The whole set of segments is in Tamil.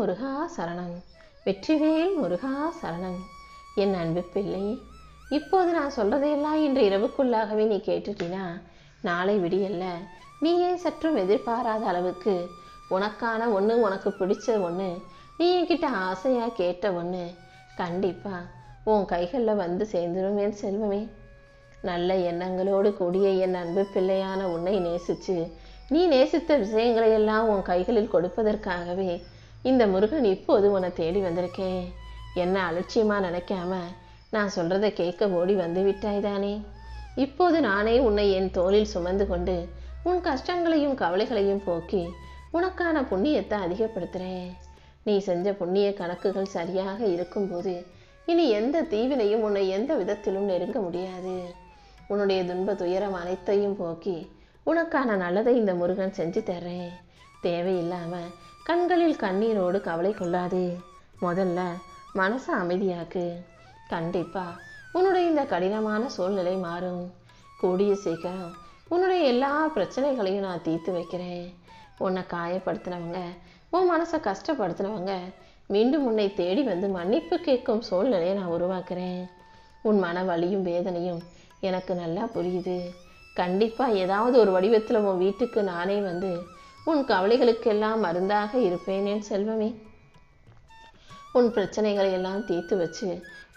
முருகா சரணம், வெற்றிவேல் முருகா சரணம். என் அன்பு பிள்ளை, இப்போது நான் சொல்றதையெல்லாம் இன்று இரவுக்குள்ளாகவே நீ கேட்டுட்டினா நாளை விடியல்ல நீயே சற்றும் எதிர்பாராத அளவுக்கு உனக்கான ஒன்று, உனக்கு பிடிச்ச ஒன்று, நீ என்கிட்ட ஆசையாக கேட்ட ஒன்று கண்டிப்பா உன் கைகளில் வந்து சேர்ந்துடும் என் செல்வமே. நல்ல எண்ணங்களோடு கூடிய என் அன்பு பிள்ளையான உன்னை நேசித்து நீ நேசித்த விஷயங்களை எல்லாம் உன் கைகளில் கொடுப்பதற்காகவே இந்த முருகன் இப்போது உன்னை தேடி வந்திருக்கேன். என்ன அலட்சியமாக நினைக்காம நான் சொல்கிறத கேட்க ஓடி வந்து விட்டாய் தானே. இப்போது நானே உன்னை என் தோளில் சுமந்து கொண்டு உன் கஷ்டங்களையும் கவலைகளையும் போக்கி உனக்கான புண்ணியத்தை அதிகப்படுத்துகிறேன். நீ செஞ்ச புண்ணிய கணக்குகள் சரியாக இருக்கும்போது இனி எந்த தீவினையும் உன்னை எந்த விதத்திலும் நெருங்க முடியாது. உன்னுடைய துன்ப துயரம் அனைத்தையும் போக்கி உனக்கான நல்லதை இந்த முருகன் செஞ்சு தர்றேன். தேவையில்லாமல் கண்களில் கண்ணீரோடு கவலை கொள்ளாது. முதல்ல மனசை அமைதியாக்கு. கண்டிப்பா உன்னுடைய இந்த கடினமான சூழ்நிலை மாறும். கூடிய சீக்கிரம் உன்னுடைய எல்லா பிரச்சனைகளையும் நான் தீர்த்து வைக்கிறேன். உன்னை காயப்படுத்தினவங்க, உன் மனசை கஷ்டப்படுத்தினவங்க மீண்டும் உன்னை தேடி வந்து மன்னிப்பு கேட்கும் சூழ்நிலையை நான் உருவாக்குறேன். உன் மன வலியும் வேதனையும் எனக்கு நல்லா புரியுது. கண்டிப்பாக ஏதாவது ஒரு வடிவத்தில் உன் வீட்டுக்கு நானே வந்து உன் கவலைகளுக்கெல்லாம் மருந்தாக இருப்பேன் என் செல்வமே. உன் பிரச்சனைகளை எல்லாம் தீர்த்து வச்சு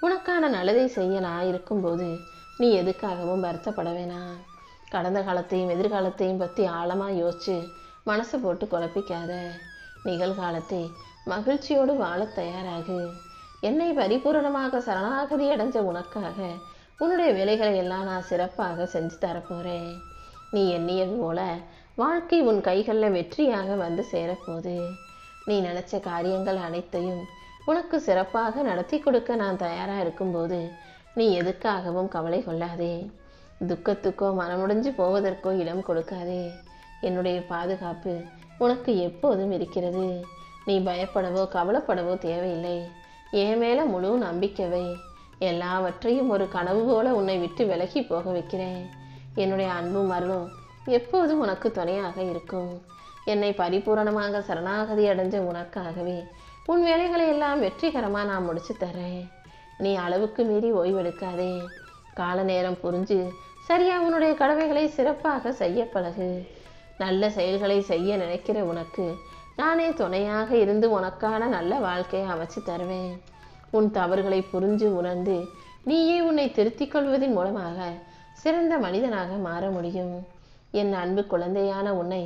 உனக்கான நல்லதை செய்ய நான் இருக்கும்போது நீ எதுக்காகவும் வருத்தப்பட வேணாம். கடந்த காலத்தையும் எதிர்காலத்தையும் பற்றி ஆழமாக யோசிச்சு மனசை போட்டு குழப்பிக்காத. நிகழ்காலத்தை மகிழ்ச்சியோடு வாழ தயாராகு. என்னை பரிபூரணமாக சரணாகதி அடைஞ்ச உனக்காக உன்னுடைய வேலைகளை எல்லாம் நான் சிறப்பாக செஞ்சு தரப்போகிறேன். நீ எண்ணியது போல வாழ்க்கை உன் கைகளில் வெற்றியாக வந்து சேரப்போகுது. நீ நினச்ச காரியங்கள் அனைத்தையும் உனக்கு சிறப்பாக நடத்தி கொடுக்க நான் தயாராக இருக்கும்போது நீ எதுக்காகவும் கவலை கொள்ளாதே. துக்கத்துக்கோ மனமுடைஞ்சு போவதற்கோ இடம் கொடுக்காதே. என்னுடைய பாதுகாப்பு உனக்கு எப்போதும் இருக்கிறது. நீ பயப்படவோ கவலைப்படவோ தேவையில்லை. என் மேலே முழு நம்பிக்கை. எல்லாவற்றையும் ஒரு கனவு போல உன்னை விட்டு விலகி போக வைக்கிறேன். என்னுடைய அன்பும் அருளும் எப்போதும் உனக்கு துணையாக இருக்கும். என்னை பரிபூரணமாக சரணாகதி அடைஞ்ச உனக்காகவே உன் வேலைகளை எல்லாம் வெற்றிகரமாக நான் முடிச்சு தரேன். நீ அளவுக்கு மீறி ஓய்வெடுக்காதே. கால நேரம் புரிஞ்சு சரியா உன்னுடைய கடமைகளை சிறப்பாக செய்ய பழகு. நல்ல செயல்களை செய்ய நினைக்கிற உனக்கு நானே துணையாக இருந்து உனக்கான நல்ல வாழ்க்கையை அமைச்சு தருவேன். உன் தவறுகளை புரிஞ்சு உணர்ந்து நீயே உன்னை திருத்திக் கொள்வதன் மூலமாக சிறந்த மனிதனாக மாற முடியும். என் அன்பு குழந்தையான உன்னை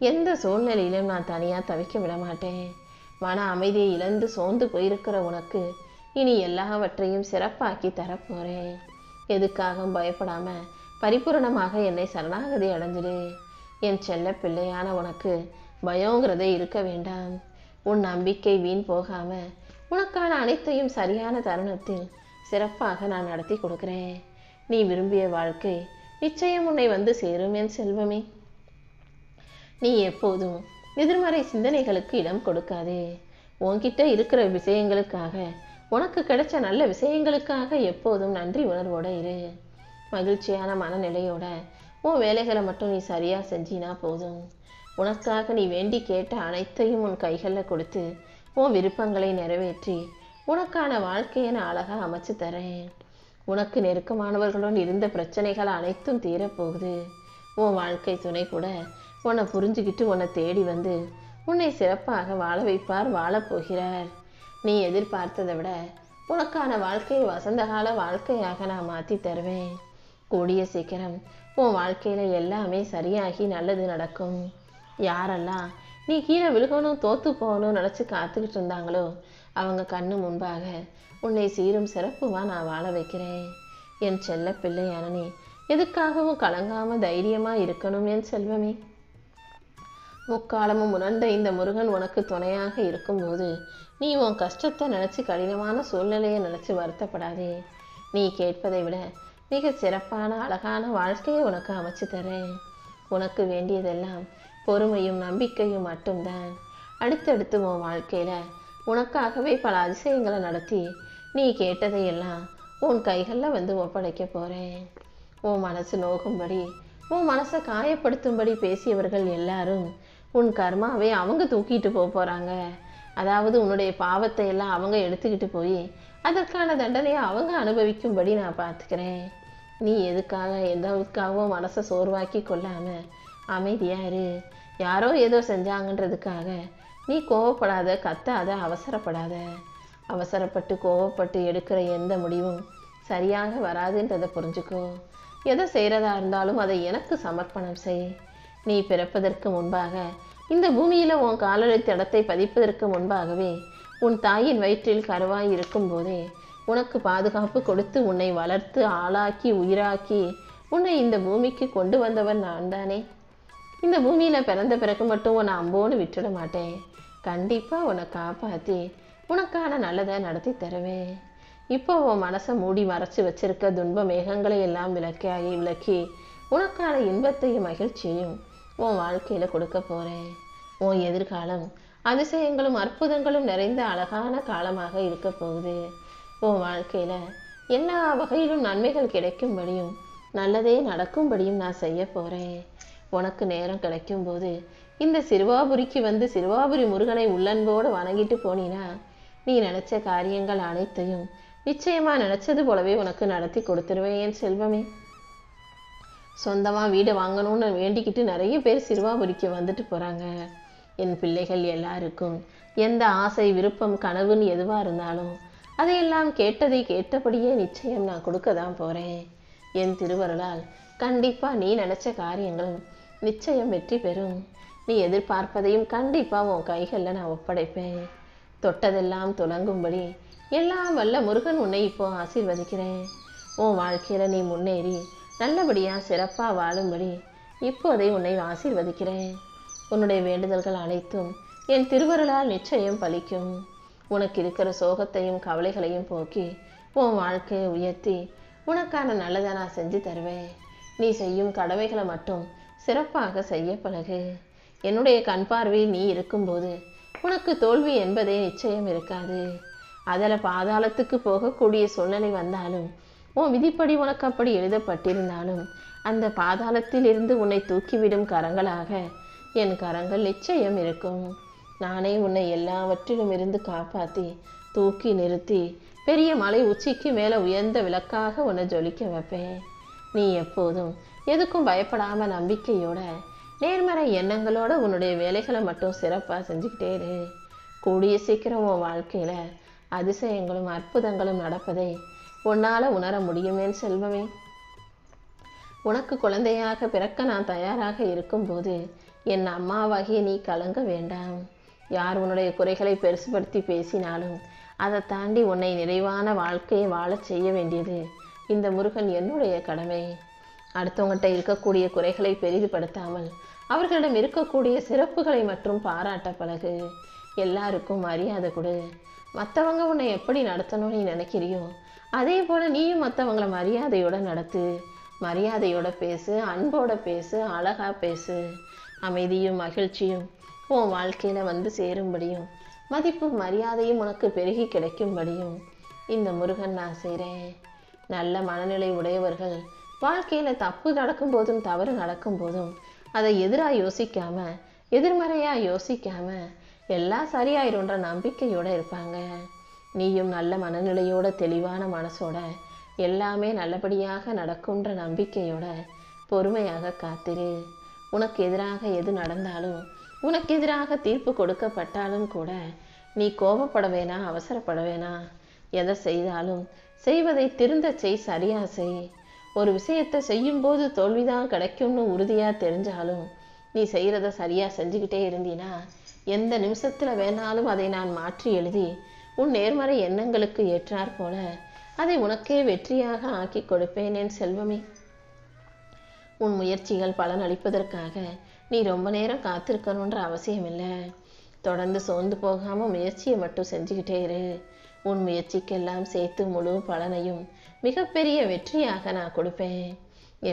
எந்த சூழ்நிலையிலும் நான் தனியாக தவிக்க விட மாட்டேன். மன அமைதியை இழந்து சோர்ந்து போயிருக்கிற உனக்கு இனி எல்லாவற்றையும் சிறப்பாக்கி தரப்போகிறேன். எதுக்காகவும் பயப்படாம பரிபூரணமாக என்னை சரணாகதி அடைஞ்சிடு. என் செல்ல பிள்ளையான உனக்கு பயங்கிறதே இருக்க வேண்டாம். உன் நம்பிக்கை வீண் போகாம உனக்கான அனைத்தையும் சரியான தருணத்தில் சிறப்பாக நான் நடத்தி கொடுக்கிறேன். நீ விரும்பிய வாழ்க்கை நிச்சயம் உன்னை வந்து சேரும் என் செல்வமே. நீ எப்போதும் எதிர்மறை சிந்தனைகளுக்கு இடம் கொடுக்காதே. உன்கிட்ட இருக்கிற விஷயங்களுக்காக, உனக்கு கிடைச்ச நல்ல விஷயங்களுக்காக எப்போதும் நன்றி உணர்வோட இரு. மகிழ்ச்சியான மனநிலையோட உன் வேலைகளை மட்டும் நீ சரியாக செஞ்சினா போதும். உனக்காக நீ வேண்டி கேட்ட அனைத்தையும் உன் கைகளில் கொடுத்து உன் விருப்பங்களை நிறைவேற்றி உனக்கான வாழ்க்கையை நான் அழகாக அமைச்சு தரேன். உனக்கு நெருக்கமானவர்களுடன் இருந்த பிரச்சனைகள் அனைத்தும் தீரப்போகுது. உன் வாழ்க்கை துணை கூட உன்னை புரிஞ்சுக்கிட்டு உன்னை தேடி வந்து உன்னை சிறப்பாக வாழ வைப்பார், வாழப்போகிறார். நீ எதிர்பார்த்ததை விட உனக்கான வாழ்க்கையை வசந்தகால வாழ்க்கையாக நான் மாற்றி தருவேன். கூடிய சீக்கிரம் உன் வாழ்க்கையில் எல்லாமே சரியாகி நல்லது நடக்கும். யாரெல்லாம் நீ கீழே விழுகணும், தோத்து போகணும்னு நினச்சி காத்துக்கிட்டு இருந்தாங்களோ அவங்க கண்ணு முன்பாக உன்னை சீரும் சிறப்புமாக நான் வாழ வைக்கிறேன். என் செல்ல பிள்ளையான நீ எதுக்காகவும் கலங்காமல் தைரியமாக இருக்கணும் என் செல்வமே. முக்காலமும் உணர்ந்த இந்த முருகன் உனக்கு துணையாக இருக்கும்போது நீ உன் கஷ்டத்தை நினச்சி கடினமான சூழ்நிலையை நினச்சி வருத்தப்படாதே. நீ கேட்பதை விட மிக சிறப்பான அழகான வாழ்க்கையை உனக்கு அமைச்சு தரேன். உனக்கு வேண்டியதெல்லாம் பொறுமையும் நம்பிக்கையும் மட்டும்தான். அடுத்தடுத்து உன் வாழ்க்கையில் உனக்காகவே பல அதிசயங்களை நடத்தி நீ கேட்டதையெல்லாம் உன் கைகளில் வந்து ஒப்படைக்க போகிறேன். உன் மனசு நோகும்படி, உன் மனசை காயப்படுத்தும்படி பேசியவர்கள் எல்லாரும் உன் கர்மாவை அவங்க தூக்கிட்டு போகிறாங்க. அதாவது உன்னுடைய பாவத்தை எல்லாம் அவங்க எடுத்துக்கிட்டு போய் அதற்கான தண்டனையை அவங்க அனுபவிக்கும்படி நான் பார்த்துக்கிறேன். நீ எதுக்காக எதுக்காகவும் மனசை சோர்வாக்கி கொள்ளாம அமைதியா இரு. யாரோ ஏதோ செஞ்சாங்கன்றதுக்காக நீ கோவப்படாத, கத்தாத, அவசரப்படாத. அவசரப்பட்டு கோவப்பட்டு எடுக்கிற எந்த முடிவும் சரியாக வராதுன்றதை புரிஞ்சுக்கோ. எதை செய்கிறதா இருந்தாலும் அதை எனக்கு சமர்ப்பணம் செய். நீ பிறப்பதற்கு முன்பாக இந்த பூமியில் உன் காலடி தடத்தை பதிப்பதற்கு முன்பாகவே உன் தாயின் வயிற்றில் கருவாய் இருக்கும் போதே உனக்கு பாதுகாப்பு கொடுத்து உன்னை வளர்த்து ஆளாக்கி உயிராக்கி உன்னை இந்த பூமிக்கு கொண்டு வந்தவன் நான் தானே. இந்த பூமியில் பிறந்த பிறகு மட்டும் உன்னை அம்போன்னு விட்டுட மாட்டேன். கண்டிப்பாக உன்னை காப்பாற்றி உனக்கான நல்லதை நடத்தி தருவேன். இப்போ உன் மனசை மூடி மறைச்சி வச்சிருக்க துன்ப மேகங்களை எல்லாம் விளக்கி உனக்கான இன்பத்தையும் மகிழ்ச்சியையும் உன் வாழ்க்கையில் கொடுக்க போகிறேன். உன் எதிர்காலம் அதிசயங்களும் அற்புதங்களும் நிறைந்த அழகான காலமாக இருக்க போகுது. உன் வாழ்க்கையில் எல்லா வகையிலும் நன்மைகள் கிடைக்கும்படியும் நல்லதே நடக்கும்படியும் நான் செய்ய போகிறேன். உனக்கு நேரம் கிடைக்கும்போது இந்த சிறுவாபுரிக்கு வந்து சிறுவாபுரி முருகனை உள்ளன்போடு வணங்கிட்டு போனீன்னா நீ நினச்ச காரியங்கள் அனைத்தையும் நிச்சயமாக நினச்சது போலவே உனக்கு நடத்தி கொடுத்துருவேன் என் செல்வமே. சொந்தமாக வீடு வாங்கணும்னு வேண்டிக்கிட்டு நிறைய பேர் சிறுவாபுரிக்கு வந்துட்டு போகிறாங்க. என் பிள்ளைகள் எல்லாருக்கும் எந்த ஆசை, விருப்பம், கனவுன்னு எதுவாக இருந்தாலும் அதையெல்லாம் கேட்டதை கேட்டபடியே நிச்சயம் நான் கொடுக்க தான் போகிறேன். என் திருவருளால் கண்டிப்பாக நீ நினச்ச காரியங்களும் நிச்சயம் வெற்றி பெறும். நீ எதிர்பார்ப்பதையும் கண்டிப்பாக உன் கைகளில் நான் ஒப்படைப்பேன். தொட்டதெல்லாம் துலங்கும்படி எல்லாம் வல்ல முருகன் உன்னை இப்போ ஆசீர்வதிக்கிறேன். உன் வாழ்க்கையில் நீ முன்னேறி நல்லபடியாக சிறப்பாக வாழும்படி இப்போதை உன்னை ஆசீர்வதிக்கிறேன். உன்னுடைய வேண்டுதல்கள் அனைத்தும் என் திருவருளால் நிச்சயம் பலிக்கும். உனக்கு இருக்கிற சோகத்தையும் கவலைகளையும் போக்கி உன் வாழ்க்கையை உயர்த்தி உனக்கான நல்லதை நான் செஞ்சு தருவேன். நீ செய்யும் கடமைகளை மட்டும் சிறப்பாக செய்ய பழகு. என்னுடைய கண் பார்வையில் நீ இருக்கும்போது உனக்கு தோல்வி என்பதே நிச்சயம் இருக்காது. அதில் பாதாளத்துக்கு போகக்கூடிய சூழ்நிலை வந்தாலும் உன் விதிப்படி உனக்கு அப்படி எழுதப்பட்டிருந்தாலும் அந்த பாதாளத்தில் இருந்து உன்னை தூக்கிவிடும் கரங்களாக என் கரங்கள் நிச்சயம் இருக்கும். நானே உன்னை எல்லாவற்றிலும் இருந்து காப்பாற்றி தூக்கி நிறுத்தி பெரிய மலை உச்சிக்கு மேலே உயர்ந்த விளக்காக உன்னை ஜொலிக்க வைப்பேன். நீ எப்போதும் எதுக்கும் பயப்படாம நம்பிக்கையோட நேர்மறை எண்ணங்களோட உன்னுடைய வேலைகளை மட்டும் சிறப்பாக செஞ்சுக்கிட்டே இரு. கூடிய சீக்கிரம் உன் வாழ்க்கையில் அதிசயங்களும் அற்புதங்களும் நடப்பதை உன்னால் உணர முடியுமேன் செல்வமே. உனக்கு குழந்தையாக பிறக்க நான் தயாராக இருக்கும்போது என் அம்மாவாகிய நீ கலங்க வேண்டாம். யார் உன்னுடைய குறைகளை பெருசுபடுத்தி பேசினாலும் அதை தாண்டி உன்னை நிறைவான வாழ்க்கையை வாழச் செய்ய வேண்டியது இந்த முருகன் என்னுடைய கடமை. அடுத்தவங்கள்ட்ட இருக்கக்கூடிய குறைகளை பெரிதுபடுத்தாமல் அவர்களிடம் இருக்கக்கூடிய சிறப்புகளை மற்றும் பாராட்ட பழகு. எல்லாருக்கும் மரியாதை கொடு. மற்றவங்க உன்னை எப்படி நடத்தணும்னு நீ நினைக்கிறியோ அதே போல் நீயும் மற்றவங்கள மரியாதையோடு நடத்து. மரியாதையோட பேசு, அன்போட பேசு, அழகா பேசு. அமைதியும் மகிழ்ச்சியும் உன் வாழ்க்கையில் வந்து சேரும்படியும் மதிப்பும் மரியாதையும் உனக்கு பெருகி கிடைக்கும்படியும் இந்த முருகன் நான் செய்கிறேன். நல்ல மனநிலை உடையவர்கள் வாழ்க்கையில் தப்பு நடக்கும்போதும் தவறு நடக்கும்போதும் அதை எதிராக யோசிக்காம எதிர்மறையாக யோசிக்காம எல்லாம் சரியாயிருன்ற நம்பிக்கையோடு இருப்பாங்க. நீயும் நல்ல மனநிலையோட தெளிவான மனசோட எல்லாமே நல்லபடியாக நடக்கும்ன்ற நம்பிக்கையோட பொறுமையாக காத்திரு. உனக்கு எதிராக எது நடந்தாலும் உனக்கு எதிராக தீர்ப்பு கொடுக்கப்பட்டாலும் கூட நீ கோபப்பட வேணாம், அவசரப்பட வேணாம். எதை செய்தாலும் செய்வதை திருந்த செய், சரியா செய். ஒரு விஷயத்தை செய்யும்போது தோல்விதான் கிடைக்கும்னு உறுதியாக தெரிஞ்சாலும் நீ செய்கிறத சரியாக செஞ்சுக்கிட்டே இருந்தீனா எந்த நிமிஷத்தில் வேணாலும் அதை நான் மாற்றி எழுதி உன் நேர்மறை எண்ணங்களுக்கு ஏற்றாற் போல அதை உனக்கே வெற்றியாக ஆக்கி கொடுப்பேன் என் செல்வமே. உன் முயற்சிகள் பலன் அளிப்பதற்காக நீ ரொம்ப நேரம் காத்திருக்கணுன்ற அவசியம் இல்லை. தொடர்ந்து சோர்ந்து போகாமல் முயற்சியை மட்டும் செஞ்சுக்கிட்டே இரு. உன் முயற்சிக்கெல்லாம் சேர்த்து முழு பலனையும் மிகப்பெரிய வெற்றியாக நான் கொடுப்பேன்.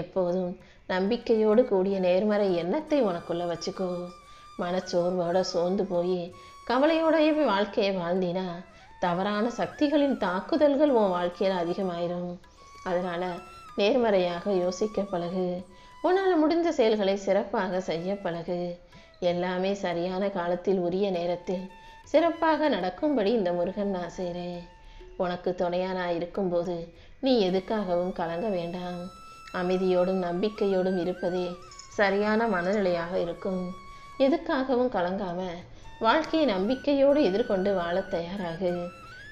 எப்போதும் நம்பிக்கையோடு கூடிய நேர்மறை எண்ணத்தை உனக்குள்ள வச்சுக்கோ. மனச்சோர்வோட சோர்ந்து போய் கவலையோடைய வாழ்க்கையை வாழ்ந்தினா தவறான சக்திகளின் தாக்குதல்கள் உன் வாழ்க்கையில் அதிகமாயிரும். அதனால நேர்மறையாக யோசிக்க பழகு. உன்னால் முடிஞ்ச செயல்களை சிறப்பாக செய்ய பழகு. எல்லாமே சரியான காலத்தில் உரிய நேரத்தில் சிறப்பாக நடக்கும்படி இந்த முருகன் நான் செய்கிறேன். உனக்கு துணையா நான் இருக்கும்போது நீ எதுக்காகவும் கலங்க வேண்டாம். அமைதியோடும் நம்பிக்கையோடும் இருப்பதே சரியான மனநிலையாக இருக்கும். எதுக்காகவும் கலங்காம வாழ்க்கையை நம்பிக்கையோடு எதிர்கொண்டு வாழ தயாராகு.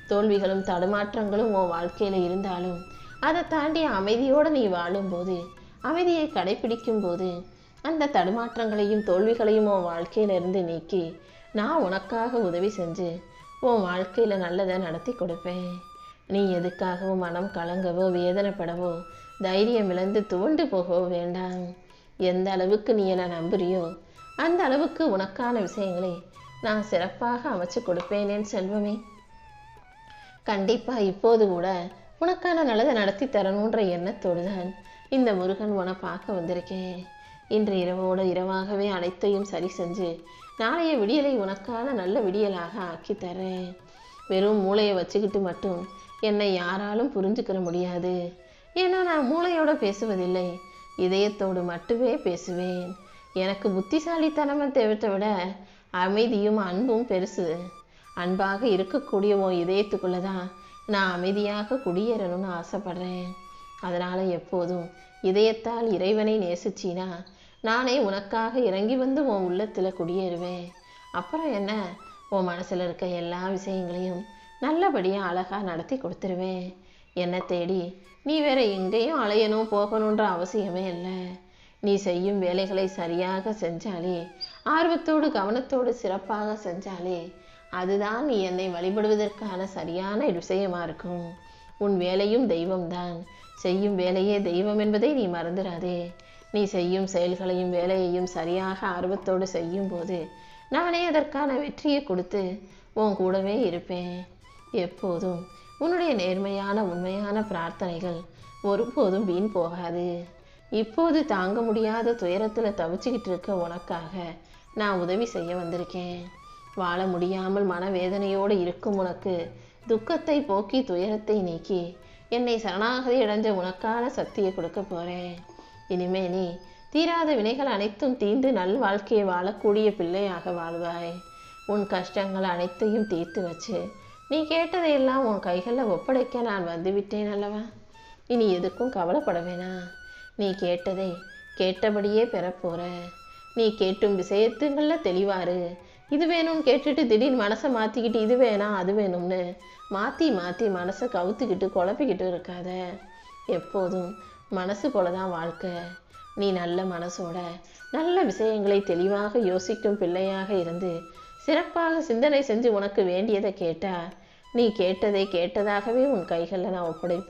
தோல்விகளும் தடுமாற்றங்களும் உன் வாழ்க்கையில இருந்தாலும் அதை தாண்டி அமைதியோடு நீ வாழும்போது, அமைதியை கடைபிடிக்கும் போது, அந்த தடுமாற்றங்களையும் தோல்விகளையும் உன் வாழ்க்கையிலிருந்து நீக்கி நான் உனக்காக உதவி செஞ்சு உன் வாழ்க்கையில நல்லதை நடத்தி கொடுப்பேன். நீ எதுக்காகவும் மனம் கலங்கவோ வேதனைப்படவோ தைரியம் இழந்து துவண்டு போகவோ வேண்டாம். எந்த அளவுக்கு நீ என்னை நம்புறியோ அந்த அளவுக்கு உனக்கான விஷயங்களை நான் சிறப்பாக அமைச்சு கொடுப்பேன் என் செல்வமே. கண்டிப்பா இப்போது கூட உனக்கான நல்லதை நடத்தி தரணுன்ற எண்ணத்தோடு தான் இந்த முருகன் உன்னை பார்க்க வந்திருக்கேன். இன்று இரவோடு இரவாகவே அனைத்தையும் சரி செஞ்சு நாளைய விடியலை உனக்கான நல்ல விடியலாக ஆக்கி தரேன். வெறும் மூளையை வச்சுக்கிட்டு மட்டும் என்னை யாராலும் புரிஞ்சுக்கிற முடியாது. ஏன்னா நான் மூளையோட பேசுவதில்லை, இதயத்தோடு மட்டுமே பேசுவேன். எனக்கு புத்திசாலித்தனமும் தேவைத்தை விட அமைதியும் அன்பும் பெருசு. அன்பாக இருக்கக்கூடிய உன் இதயத்துக்குள்ளதான் நான் அமைதியாக குடியேறணும்னு ஆசைப்படுறேன். அதனால எப்போதும் இதயத்தால் இறைவனை நேசிச்சினா நானே உனக்காக இறங்கி வந்து உன் உள்ளத்துல குடியேறுவேன். அப்புறம் என்ன, உன் மனசுல இருக்க எல்லா விஷயங்களையும் நல்லபடியா அழகா நடத்தி கொடுத்துருவேன். என்னை தேடி நீ வேற எங்கேயும் அலையணும் போகணுன்ற அவசியமே இல்லை. நீ செய்யும் வேலைகளை சரியாக செஞ்சாலே, ஆர்வத்தோடு கவனத்தோடு சிறப்பாக செஞ்சாலே அதுதான் நீ என்னை வழிபடுவதற்கான சரியான விஷயமா இருக்கும். உன் வேலையும் தெய்வம்தான், செய்யும் வேலையே தெய்வம் என்பதை நீ மறந்துடாதே. நீ செய்யும் செயல்களையும் வேலையையும் சரியாக ஆர்வத்தோடு செய்யும் போது நானே அதற்கான வெற்றியை கொடுத்து உன் கூடவே இருப்பேன். எப்போதும் உன்னுடைய நேர்மையான உண்மையான பிரார்த்தனைகள் ஒருபோதும் வீண் போகாது. இப்போது தாங்க முடியாத துயரத்துல தவிச்சுக்கிட்டு இருக்க உனக்காக நான் உதவி செய்ய வந்திருக்கேன். வாழ முடியாமல் மனவேதனையோடு இருக்கும் உனக்கு துக்கத்தை போக்கி துயரத்தை நீக்கி என்னை சரணாகதி அடைஞ்ச உனக்கான சக்தியை கொடுக்க போறேன். இனிமே நீ தீராத வினைகள் அனைத்தும் தீண்டு நல் வாழ்க்கையை வாழக்கூடிய பிள்ளையாக வாழ்வாய். உன் கஷ்டங்கள் அனைத்தையும் தீர்த்து வச்சு நீ கேட்டதையெல்லாம் உன் கைகளில் ஒப்படைக்க நான் வந்துவிட்டேன் அல்லவா. இனி எதுக்கும் கவலைப்பட வேணாம். நீ கேட்டதை கேட்டபடியே பெறப்போற. நீ கேட்டும் விஷயத்துங்கள்ல தெளிவாரு. இது வேணும்னு கேட்டுட்டு திடீர்னு மனசை மாற்றிக்கிட்டு இது வேணாம் அது வேணும்னு மாற்றி மாற்றி மனசை கவுத்துக்கிட்டு குழப்பிக்கிட்டு இருக்காத. எப்போதும் மனசு போல தான் வாழ்க்கை. நீ நல்ல மனசோட நல்ல விஷயங்களை தெளிவாக யோசிக்கும் பிள்ளையாக இருந்து சிறப்பாக சிந்தனை செஞ்சு உனக்கு வேண்டியதை கேட்டா நீ கேட்டதை கேட்டதாகவே உன் கைகளில் நான் ஒப்படைப்பேன்.